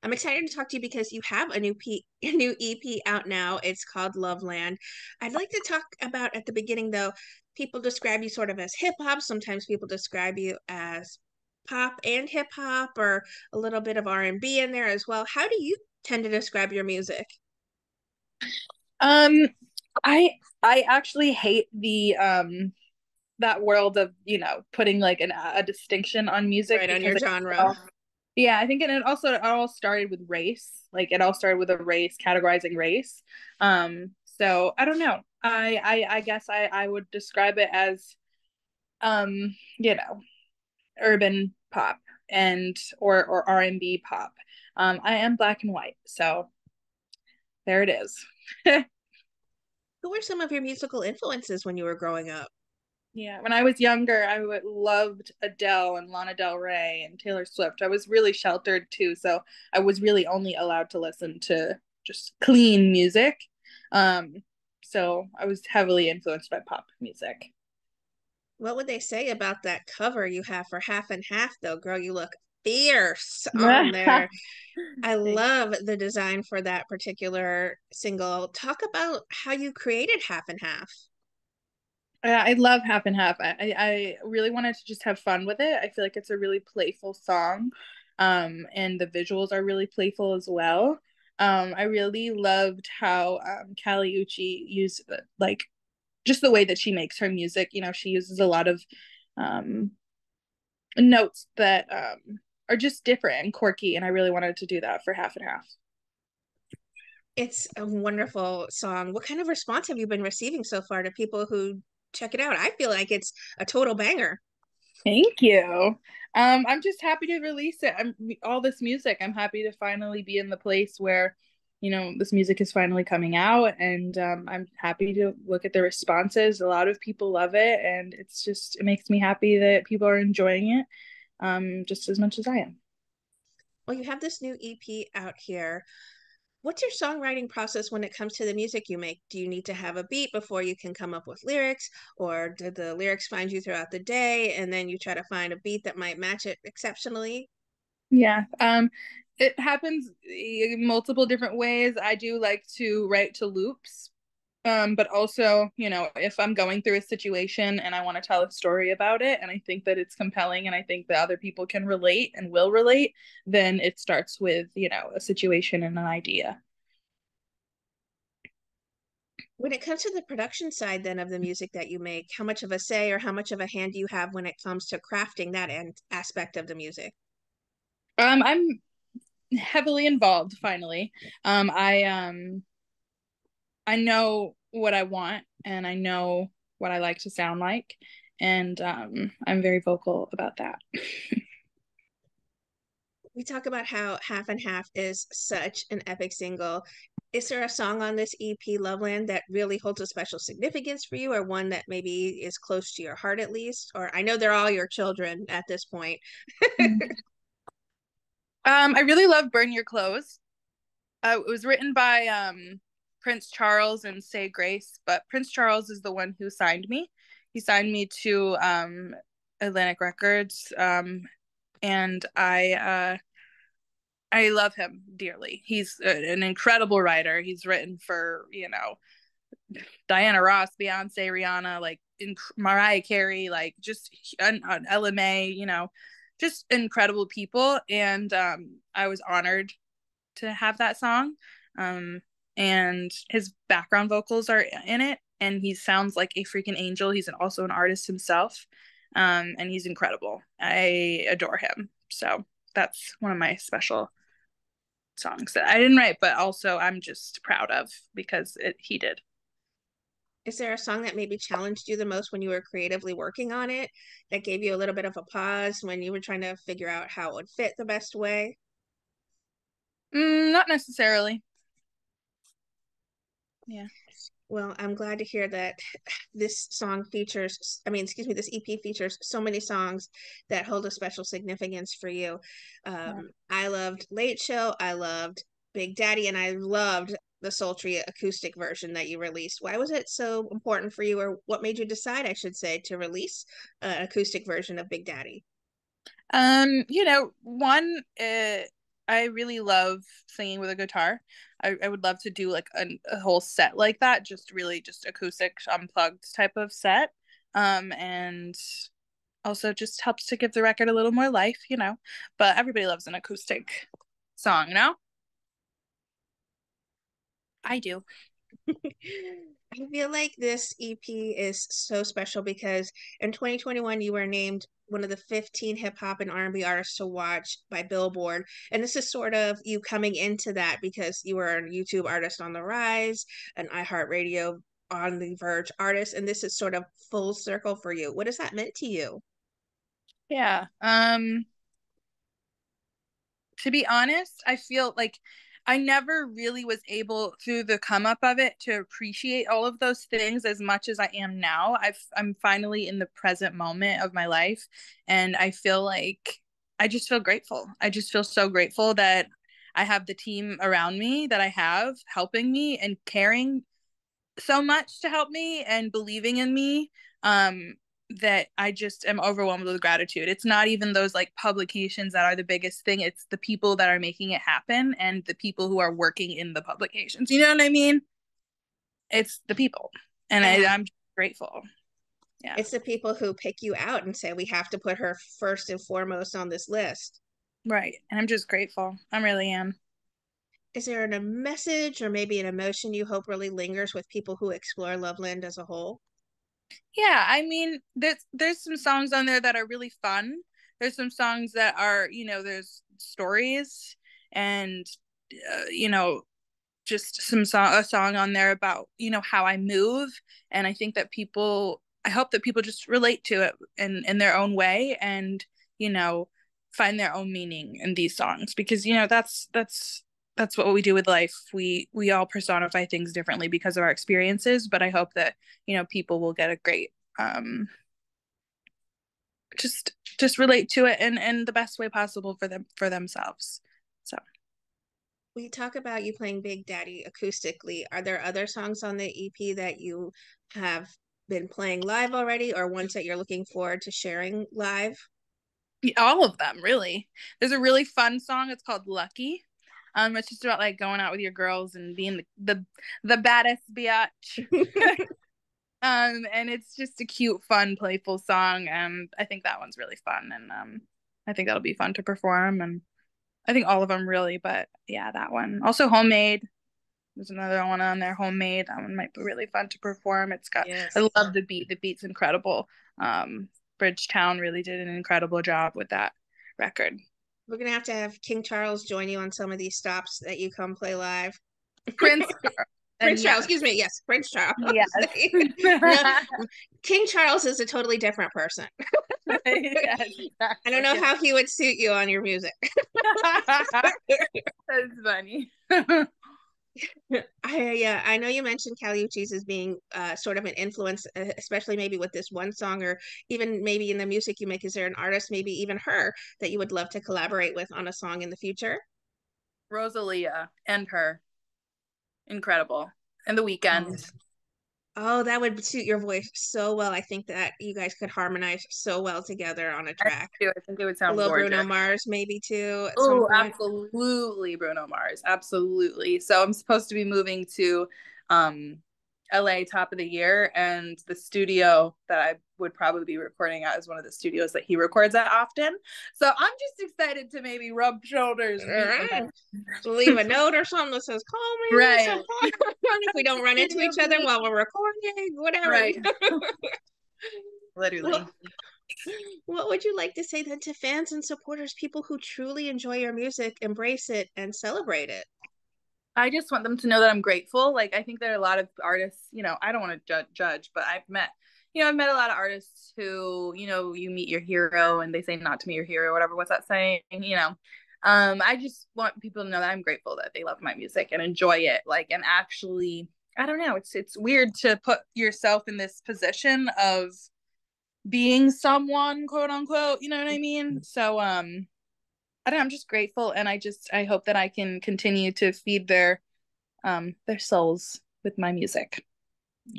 I'm excited to talk to you because you have a new EP out now. It's called Loveland. I'd like to talk about at the beginning though, people describe you sort of as hip hop. Sometimes people describe you as pop and hip hop or a little bit of R&B in there as well. How do you tend to describe your music? Um, I actually hate the that world of, putting like a distinction on music Right on because your genre. yeah, I think it all started with race. Like it all started with a race, categorizing race. So I don't know. I guess I would describe it as you know, urban pop and or R&B pop. I am black and white, so there it is. Who were some of your musical influences when you were growing up? Yeah, when I was younger, loved Adele and Lana Del Rey and Taylor Swift. I was really sheltered too, so I was really only allowed to listen to just clean music. Um, so I was heavily influenced by pop music. What would they say about that cover you have for Half and Half, though? Girl, you look fierce on there. I Thanks. love the design for that particular single. Talk about how you created Half and Half. I love Half and Half. I really wanted to just have fun with it. I feel like it's a really playful song. And the visuals are really playful as well. I really loved how Kali Uchis used like just the way that she makes her music. She uses a lot of um notes that are just different and quirky, and I really wanted to do that for Half and Half. It's a wonderful song. What kind of response have you been receiving so far to people who check it out? I feel like it's a total banger. Thank you. I'm just happy to release it. I'm all this music. I'm happy to finally be in the place where, this music is finally coming out, and I'm happy to look at the responses. A lot of people love it, and it makes me happy that people are enjoying it, just as much as I am. Well, you have this new EP out here. What's your songwriting process when it comes to the music you make? Do you need to have a beat before you can come up with lyrics, or do the lyrics find you throughout the day and then you try to find a beat that might match it exceptionally? Yeah. It happens in multiple different ways. I do like to write to loops. But also, if I'm going through a situation and I want to tell a story about it and I think that it's compelling and I think that other people can relate and will relate, then it starts with, a situation and an idea. When it comes to the production side then of the music that you make, how much of a say or how much of a hand do you have when it comes to crafting that end aspect of the music? I'm heavily involved finally. I know what I want and I know what I like to sound like, and I'm very vocal about that. We talk about how Half and Half is such an epic single. Is there a song on this EP, Loveland, that really holds a special significance for you, or one that maybe is close to your heart at least? Or I know they're all your children at this point. I really love Burn Your Clothes. It was written by Prince Charles and Say Grace, but Prince Charles is the one who signed me. He signed me to Atlantic Records, and I love him dearly. He's an incredible writer. He's written for Diana Ross, Beyonce, Rihanna, like Mariah Carey, like just LMA, just incredible people. And I was honored to have that song. Um, and his background vocals are in it, and he sounds like a freaking angel. He's also an artist himself, and he's incredible. I adore him. So that's one of my special songs that I didn't write, but also I'm just proud of because he did. Is there a song that maybe challenged you the most when you were creatively working on it, that gave you a little bit of a pause when you were trying to figure out how it would fit the best way? Not necessarily. Yeah. Well, I'm glad to hear that this song features, I mean, excuse me, this EP features so many songs that hold a special significance for you. Yeah. I loved Late Show, I loved Big Daddy, and I loved the sultry acoustic version that you released. Why was it so important for you, or what made you decide, I should say, to release an acoustic version of Big Daddy? One, I really love singing with a guitar. I would love to do like a whole set like that, just really just acoustic, unplugged type of set. And also just helps to give the record a little more life, you know. But everybody loves an acoustic song, you know? I do. I feel like this EP is so special because in 2021 you were named one of the 15 hip hop and R&B artists to watch by Billboard, and this is sort of you coming into that because you were a YouTube artist on the rise, an iHeartRadio on the verge artist, and this is sort of full circle for you. What has that meant to you? Yeah. To be honest, I feel like I never really was able through the come up of it to appreciate all of those things as much as I am now. I'm finally in the present moment of my life, and I feel like I just feel grateful. I just feel so grateful that I have the team around me that I have helping me and caring so much to help me and believing in me, that I just am overwhelmed with gratitude. It's not even those like publications that are the biggest thing. It's the people that are making it happen and the people who are working in the publications. You know what I mean? It's the people. And Yeah. I'm grateful. Yeah. It's the people who pick you out and say we have to put her first and foremost on this list. Right. And I'm just grateful. I really am. Is there a message or maybe an emotion you hope really lingers with people who explore Loveland as a whole? Yeah, I mean, there's some songs on there that are really fun. There's some songs that are, you know, there's stories and you know, just a song on there about, you know, how I move, and I think that people, I hope that people just relate to it in their own way, and you know, find their own meaning in these songs, because you know that's what we do with life. We all personify things differently because of our experiences, but I hope that, you know, people will get a great um just relate to it in the best way possible for them, for themselves. So We talk about you playing Big Daddy acoustically. Are there other songs on the EP that you have been playing live already or ones that you're looking forward to sharing live? all of them really. There's a really fun song, it's called Lucky. It's just about like going out with your girls and being the baddest biatch. And it's just a cute, fun, playful song, and I think that one's really fun, and I think that'll be fun to perform, and I think all of them really, but yeah, that one. Also Homemade. There's another one on there, Homemade. That one might be really fun to perform. It's got, I Yes. love the beat. The beat's incredible. Bridgetown really did an incredible job with that record. We're going to have King Charles join you on some of these stops that you come play live. Prince, and Prince Charles, yes, excuse me. Yes, Prince Charles. yes. No, King Charles is a totally different person. Yes, I don't exactly. know Yes. how he would suit you on your music. That's funny. I know you mentioned Cali Uchis as being sort of an influence, especially maybe with this one song, or even maybe in the music you make. Is there an artist, maybe even her, that you would love to collaborate with on a song in the future? Rosalia and her, incredible. And the Oh, weekend. oh, that would suit your voice so well. I think that you guys could harmonize so well together on a I track. think it would A sound little Bruno gorgeous. Mars, maybe too, at some Oh, point. absolutely, Bruno Mars. Absolutely. So I'm supposed to be moving to um LA top of the year, and the studio that I would probably be recording at is one of the studios that he records at often. So I'm just excited to maybe rub shoulders and meet him. Leave a note or something that says, call me when Right. sometime. If we don't run into each other while we're recording, whatever. Right. Well, Literally. what would you like to say then to fans and supporters, people who truly enjoy your music, embrace it, and celebrate it? I just want them to know that I'm grateful. Like, I think there are a lot of artists, you know, I don't want to judge, but I've met a lot of artists who, you know, you meet your hero and they say not to meet your hero, whatever. What's that saying? You know, I just want people to know that I'm grateful that they love my music and enjoy it. Like, and actually, I don't know. It's weird to put yourself in this position of being someone, quote unquote. You know what I mean? So, I don't know, I'm just grateful, and I hope that I can continue to feed their souls with my music.